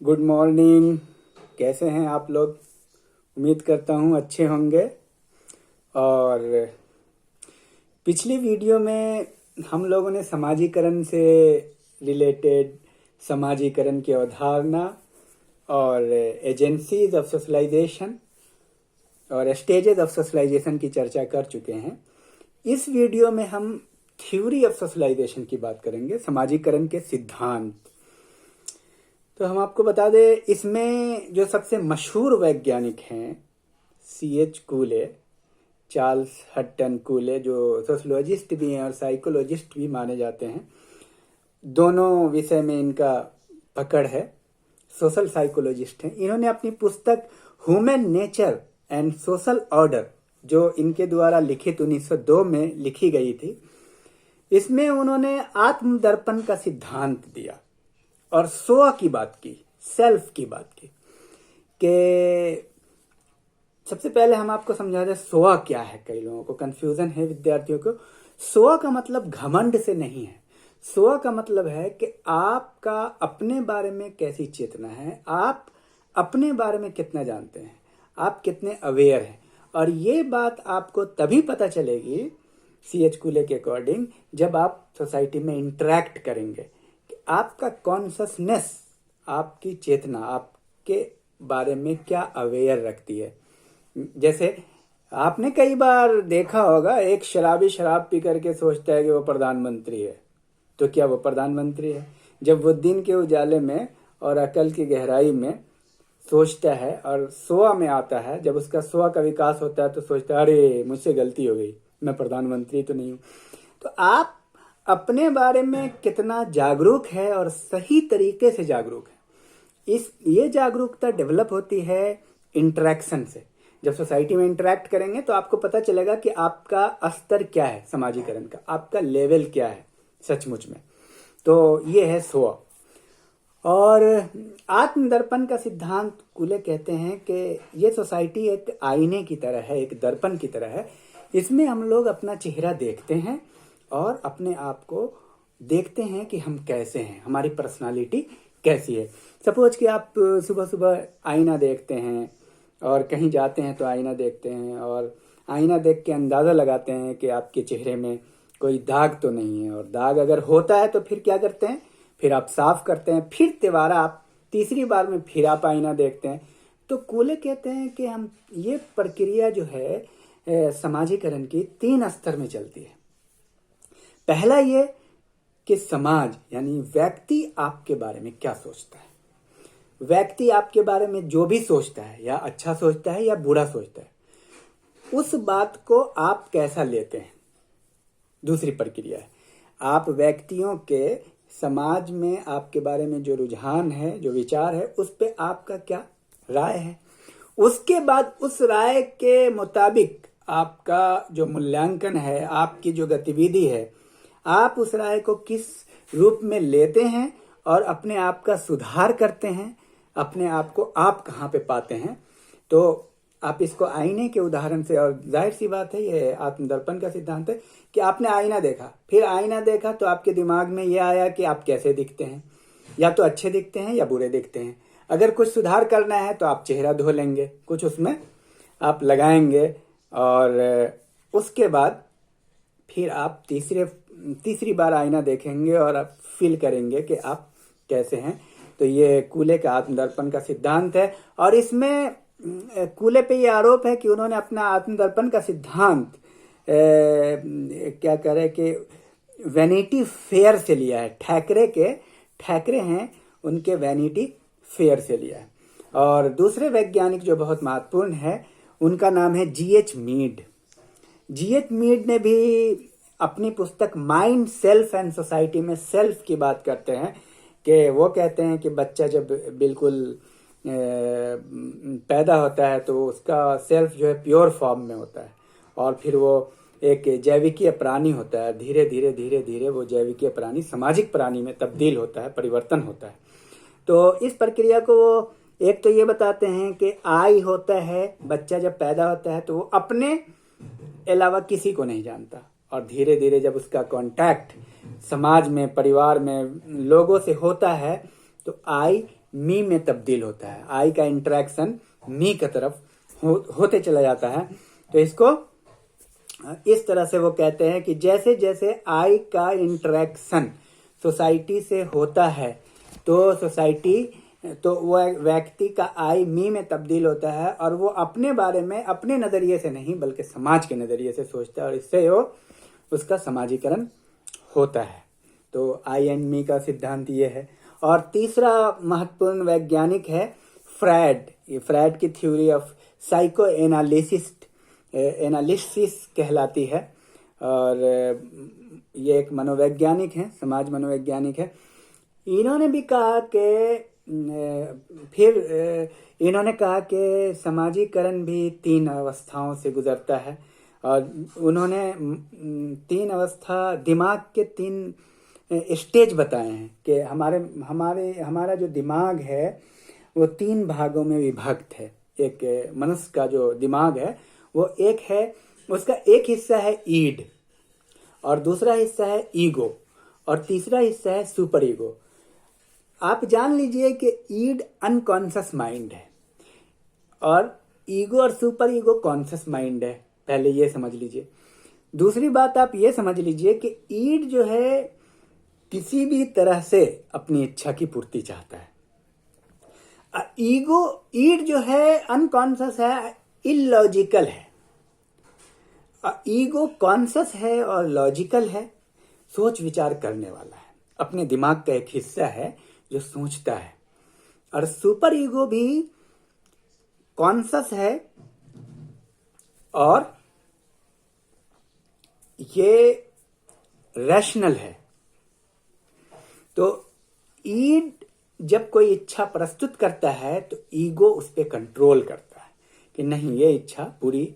Good morning. कैसे हैं आप लोग? उम्मीद करता हूँ अच्छे होंगे। और पिछली वीडियो में हम लोगों ने समाजीकरण से रिलेटेड समाजीकरण की अवधारणा और एजेंसीज ऑफ सोशलाइजेशन और स्टेजेस ऑफ सोशलाइजेशन की चर्चा कर चुके हैं। इस वीडियो में हम थ्योरी ऑफ सोशलाइजेशन की बात करेंगे, समाजीकरण के सिद्धांत। तो हम आपको बता दें, इसमें जो सबसे मशहूर वैज्ञानिक हैं C.H. कूले, चार्ल्स हट्टन कूले, जो सोशलॉजिस्ट भी हैं और साइकोलॉजिस्ट भी माने जाते हैं। दोनों विषय में इनका पकड़ है, सोशल साइकोलॉजिस्ट हैं। इन्होंने अपनी पुस्तक human nature and social order, जो इनके द्वारा लिखित 1902 में लिखी गई थी, इसमें उन्होंने आत्मदर्पण का सिद्धांत दिया और स्व की बात की, सेल्फ की बात की। कि सबसे पहले हम आपको समझा दें स्व क्या है। कई लोगों को कंफ्यूजन है, विद्यार्थियों को। स्व का मतलब घमंड से नहीं है। स्व का मतलब है कि आपका अपने बारे में कैसी चेतना है, आप अपने बारे में कितना जानते हैं, आप कितने अवेयर हैं। और ये बात आपको तभी पता चलेगी C.H. कूले के अकॉर्डिंग, जब आप सोसाइटी में इंटरेक्ट करेंगे कि आपका कॉन्शसनेस, आपकी चेतना आपके बारे में क्या अवेयर रखती है। जैसे आपने कई बार देखा होगा, एक शराबी शराब पी करके सोचता है कि वो प्रधानमंत्री है। तो क्या वो प्रधानमंत्री है? जब वो दिन के उजाले में और अकल की गहराई में सोचता है और स्व में आता है, जब उसका स्व का विकास होता है तो सोचता है, अरे मुझसे गलती हो गई, मैं प्रधानमंत्री तो नहीं हूं। तो आप अपने बारे में कितना जागरूक है और सही तरीके से जागरूक है, ये जागरूकता डेवलप होती है इंटरेक्शन से। जब सोसाइटी में इंटरेक्ट करेंगे तो आपको पता चलेगा कि आपका स्तर क्या है समाजीकरण का, आपका लेवल क्या है सचमुच में। तो ये है स्व। और आत्मदर्पण का सिद्धांत कूले कहते हैं कि ये सोसाइटी एक आईने की तरह है, एक दर्पण की तरह है। इसमें हम लोग अपना चेहरा देखते हैं और अपने आप को देखते हैं कि हम कैसे हैं, हमारी पर्सनालिटी कैसी है। सपोज कि आप सुबह सुबह आईना देखते हैं और कहीं जाते हैं तो आईना देखते हैं और आईना देख के अंदाज़ा लगाते हैं कि आपके चेहरे में कोई दाग तो नहीं है। और दाग अगर होता है तो फिर क्या करते हैं? फिर आप साफ करते हैं, फिर दोबारा आप तीसरी बार में फिर आप आईना देखते हैं। तो कूले कहते हैं कि हम ये प्रक्रिया जो है समाजीकरण की 3 स्तर में चलती है। पहला ये कि समाज यानी व्यक्ति आपके बारे में क्या सोचता है। व्यक्ति आपके बारे में जो भी सोचता है, या अच्छा सोचता है या बुरा सोचता है, उस बात को आप कैसा लेते हैं। दूसरी प्रक्रिया है, आप व्यक्तियों के समाज में आपके बारे में जो रुझान है, जो विचार है, उस पे आपका क्या राय है। उसके बाद उस राय के मुताबिक आपका जो मूल्यांकन है, आपकी जो गतिविधि है, आप उस राय को किस रूप में लेते हैं और अपने आप का सुधार करते हैं, अपने आप को आप कहाँ पे पाते हैं। तो आप इसको आईने के उदाहरण से, और जाहिर सी बात है ये आत्मदर्पण का सिद्धांत है कि आपने आईना देखा, फिर आईना देखा तो आपके दिमाग में ये आया कि आप कैसे दिखते हैं, या तो अच्छे दिखते हैं या बुरे दिखते हैं। अगर कुछ सुधार करना है तो आप चेहरा धो लेंगे, कुछ उसमें आप लगाएंगे, और उसके बाद फिर आप तीसरी बार आईना देखेंगे और आप फील करेंगे कि आप कैसे हैं। तो ये कूले का आत्मदर्पण का सिद्धांत है। और इसमें कूले पे ये आरोप है कि उन्होंने अपना आत्मदर्पण का सिद्धांत क्या करे कि वैनिटी फेयर से लिया है। ठैकरे हैं, उनके वैनिटी फेयर से लिया है। और दूसरे वैज्ञानिक जो बहुत महत्वपूर्ण है, उनका नाम है G.H. मीड। G.H. मीड ने भी अपनी पुस्तक माइंड, सेल्फ एंड सोसाइटी में सेल्फ की बात करते हैं कि वो कहते हैं कि बच्चा जब बिल्कुल पैदा होता है तो उसका सेल्फ जो है प्योर फॉर्म में होता है, और फिर वो एक जैविकीय प्राणी होता है। धीरे धीरे वो जैविकीय प्राणी सामाजिक प्राणी में तब्दील होता है, परिवर्तन होता है। तो इस प्रक्रिया को वो एक तो ये बताते हैं कि आई होता है, बच्चा जब पैदा होता है तो वो अपने अलावा किसी को नहीं जानता, और धीरे धीरे जब उसका कांटेक्ट समाज में, परिवार में लोगों से होता है तो आई मी में तब्दील होता है, आई का इंटरेक्शन मी की तरफ होते चला जाता है। तो इसको इस तरह से वो कहते हैं कि जैसे जैसे आई का इंटरेक्शन सोसाइटी से होता है तो सोसाइटी तो वह व्यक्ति का आई मी में तब्दील होता है और वो अपने बारे में अपने नज़रिए से नहीं बल्कि समाज के नज़रिए से सोचता है और इससे वो उसका समाजीकरण होता है। तो आई एंड मी का सिद्धांत ये है। और तीसरा महत्वपूर्ण वैज्ञानिक है फ्रायड। ये फ्रायड की थ्योरी ऑफ साइको एनालिसिस कहलाती है और ये एक मनोवैज्ञानिक है, समाज मनोवैज्ञानिक है। इन्होंने भी कहा कि इन्होंने कहा कि समाजीकरण भी 3 अवस्थाओं से गुजरता है और उन्होंने 3 अवस्था, दिमाग के 3 स्टेज बताए हैं कि हमारा जो दिमाग है वो 3 भागों में विभक्त है। एक मनुष्य का जो दिमाग है वो एक है, उसका एक हिस्सा है ईड और दूसरा हिस्सा है ईगो और तीसरा हिस्सा है सुपर ईगो। आप जान लीजिए कि ईड अनकॉन्शियस माइंड है और ईगो और सुपर ईगो कॉन्शियस माइंड है, पहले ये समझ लीजिए। दूसरी बात आप ये समझ लीजिए कि ईड जो है किसी भी तरह से अपनी इच्छा की पूर्ति चाहता है। ईड जो है अनकॉन्शियस है, इलॉजिकल है। ईगो कॉन्शियस है और लॉजिकल है, सोच विचार करने वाला है, अपने दिमाग का एक हिस्सा है जो सोचता है। और सुपर ईगो भी कॉन्शियस है और ये रैशनल है। तो ईड जब कोई इच्छा प्रस्तुत करता है तो ईगो उस पर कंट्रोल करता है कि नहीं, ये इच्छा पूरी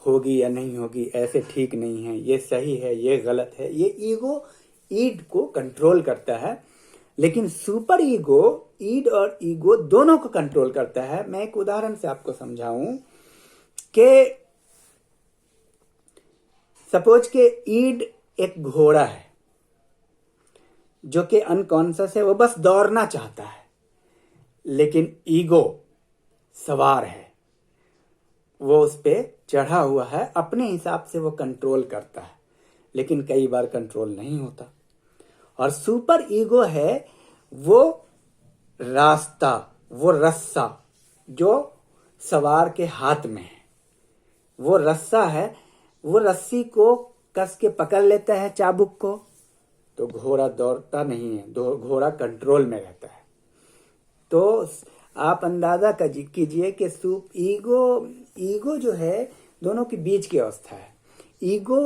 होगी या नहीं होगी, ऐसे ठीक नहीं है, ये सही है, ये गलत है। ये ईगो ईड को कंट्रोल करता है। लेकिन सुपर ईगो ईड और ईगो दोनों को कंट्रोल करता है। मैं एक उदाहरण से आपको समझाऊं कि सपोज के ईड एक घोड़ा है जो कि अनकॉन्शियस है, वो बस दौड़ना चाहता है, लेकिन ईगो सवार है, वो उस पे चढ़ा हुआ है, अपने हिसाब से वो कंट्रोल करता है, लेकिन कई बार कंट्रोल नहीं होता। और सुपर ईगो है वो रास्ता, वो रस्सा जो सवार के हाथ में है, वो रस्सा है, वो रस्सी को कस के पकड़ लेता है चाबुक को, तो घोड़ा दौड़ता नहीं है, घोड़ा कंट्रोल में रहता है। तो आप अंदाजा कीजिए कि ईगो जो है दोनों के बीच की अवस्था है। ईगो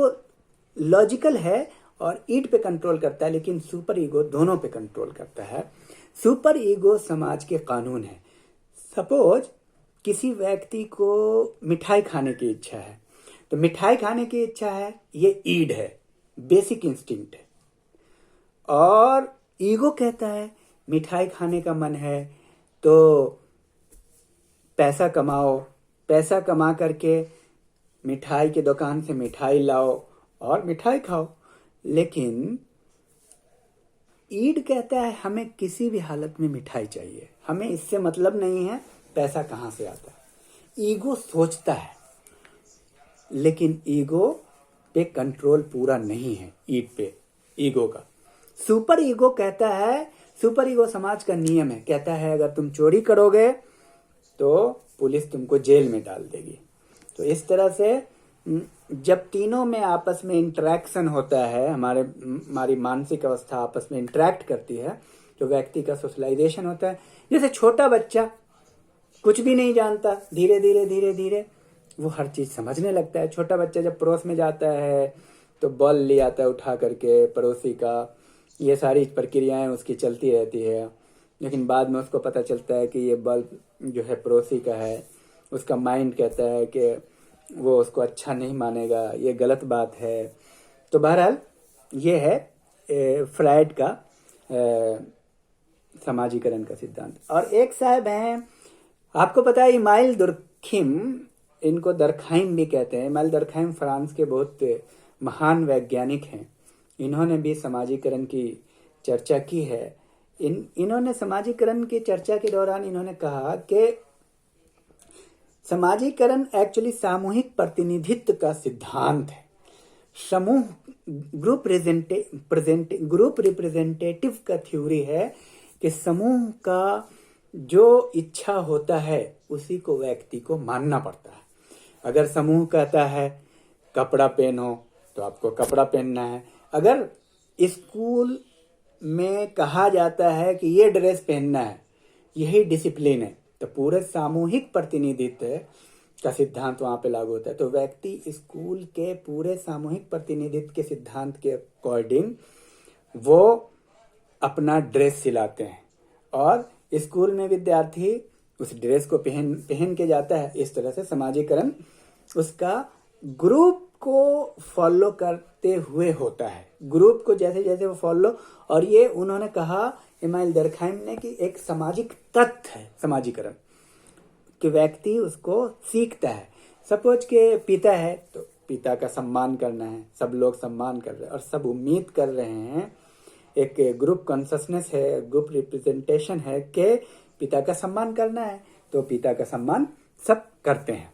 लॉजिकल है और ईड पे कंट्रोल करता है, लेकिन सुपर ईगो दोनों पे कंट्रोल करता है। सुपर ईगो समाज के कानून है। सपोज किसी व्यक्ति को मिठाई खाने की इच्छा है, तो मिठाई खाने की इच्छा है, ये ईड है, बेसिक इंस्टिंक्ट है। और ईगो कहता है मिठाई खाने का मन है तो पैसा कमाओ, पैसा कमा करके मिठाई की दुकान से मिठाई लाओ और मिठाई खाओ। लेकिन ईड कहता है हमें किसी भी हालत में मिठाई चाहिए, हमें इससे मतलब नहीं है पैसा कहाँ से आता है। ईगो सोचता है, लेकिन ईगो पे कंट्रोल पूरा नहीं है ईड पे, ईगो का। सुपर ईगो कहता है, सुपर ईगो समाज का नियम है, कहता है अगर तुम चोरी करोगे तो पुलिस तुमको जेल में डाल देगी। तो इस तरह से जब तीनों में आपस में इंटरेक्शन होता है, हमारी मानसिक अवस्था आपस में इंटरेक्ट करती है, तो व्यक्ति का सोशलाइजेशन होता है। जैसे छोटा बच्चा कुछ भी नहीं जानता, धीरे धीरे वो हर चीज समझने लगता है। छोटा बच्चा जब पड़ोस में जाता है तो बॉल ले आता है उठा करके पड़ोसी का, ये सारी प्रक्रियाएं उसकी चलती रहती है। लेकिन बाद में उसको पता चलता है कि ये बल्ब जो है पड़ोसी का है। उसका माइंड कहता है कि वो उसको अच्छा नहीं मानेगा, ये गलत बात है। तो बहरहाल ये है फ्रायड का समाजीकरण का सिद्धांत। और एक साहब हैं, आपको पता है इमाइल दुर्खिम, इनको दरखाइम भी कहते हैं। इमाइल दुर्खिम फ्रांस के बहुत महान वैज्ञानिक हैं। इन्होंने भी समाजीकरण की चर्चा की है। इन्होंने समाजीकरण की चर्चा के दौरान इन्होंने कहा कि समाजीकरण एक्चुअली सामूहिक प्रतिनिधित्व का सिद्धांत है। समूह ग्रुप रिप्रेजेंटेटिव का थ्योरी है कि समूह का जो इच्छा होता है उसी को व्यक्ति को मानना पड़ता है। अगर समूह कहता है कपड़ा पहनो तो आपको कपड़ा पहनना है। अगर स्कूल में कहा जाता है कि ये ड्रेस पहनना है, यही डिसिप्लिन है, तो पूरे सामूहिक प्रतिनिधित्व का सिद्धांत वहां पे लागू होता है। तो व्यक्ति स्कूल के पूरे सामूहिक प्रतिनिधित्व के सिद्धांत के अकॉर्डिंग वो अपना ड्रेस सिलाते हैं और स्कूल में विद्यार्थी उस ड्रेस को पहन के जाता है। इस तरह से समाजीकरण उसका ग्रुप को फॉलो करते हुए होता है। ग्रुप को जैसे जैसे वो फॉलो, और ये उन्होंने कहा इमाइल दरखाइम ने कि एक सामाजिक तत्व है समाजीकरण, कि व्यक्ति उसको सीखता है। सपोज के पिता है तो पिता का सम्मान करना है, सब लोग सम्मान कर रहे हैं और सब उम्मीद कर रहे हैं, एक ग्रुप कॉन्शसनेस है, ग्रुप रिप्रेजेंटेशन है कि पिता का सम्मान करना है, तो पिता का सम्मान सब करते हैं।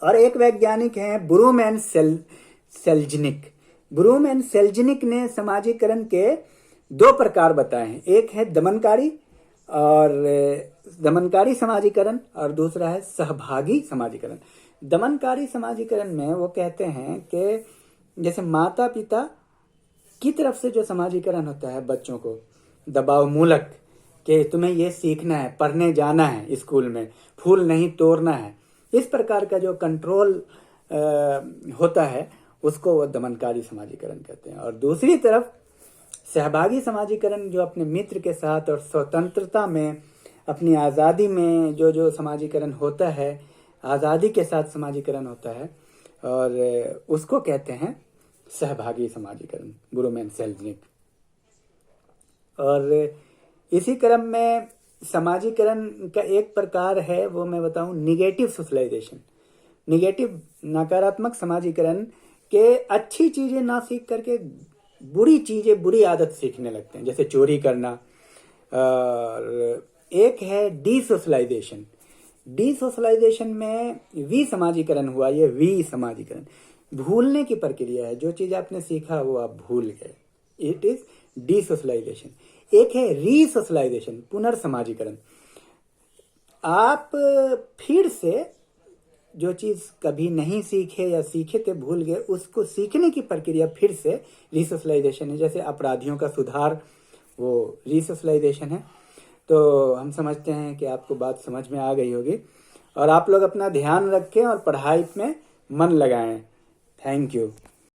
और एक वैज्ञानिक हैं ब्रूम एंड सेल्जनिक। ब्रूम एंड सेल्जनिक ने समाजीकरण के 2 प्रकार बताए हैं। एक है दमनकारी समाजीकरण और दूसरा है सहभागी समाजीकरण। दमनकारी समाजीकरण में वो कहते हैं कि जैसे माता पिता की तरफ से जो समाजीकरण होता है बच्चों को दबाव मूलक, कि तुम्हें ये सीखना है, पढ़ने जाना है, स्कूल में फूल नहीं तोड़ना है, इस प्रकार का जो कंट्रोल होता है उसको वो दमनकारी समाजीकरण कहते हैं। और दूसरी तरफ सहभागी समाजीकरण जो अपने मित्र के साथ और स्वतंत्रता में, अपनी आज़ादी में जो समाजीकरण होता है, आज़ादी के साथ समाजीकरण होता है, और उसको कहते हैं सहभागी समाजीकरण, ब्रूम एंड सेल्जनिक। और इसी क्रम में समाजीकरण का एक प्रकार है, वो मैं बताऊं, निगेटिव सोशलाइजेशन। निगेटिव नकारात्मक समाजीकरण के अच्छी चीजें ना सीख करके बुरी चीजें, बुरी आदत सीखने लगते हैं, जैसे चोरी करना। और एक है डीसोशलाइजेशन। डीसोशलाइजेशन में विसमाजीकरण हुआ, ये विसमाजीकरण भूलने की प्रक्रिया है, जो चीज आपने सीखा वो आप भूल गए, इट इज डीसोशलाइजेशन। एक है रीसोशलाइजेशन, पुनर्समाजीकरण। आप फिर से जो चीज कभी नहीं सीखे या सीखे थे भूल गए, उसको सीखने की प्रक्रिया फिर से रीसोशलाइजेशन है। जैसे अपराधियों का सुधार, वो रीसोशलाइजेशन है। तो हम समझते हैं कि आपको बात समझ में आ गई होगी, और आप लोग अपना ध्यान रखें और पढ़ाई में मन लगाएं। Thank you.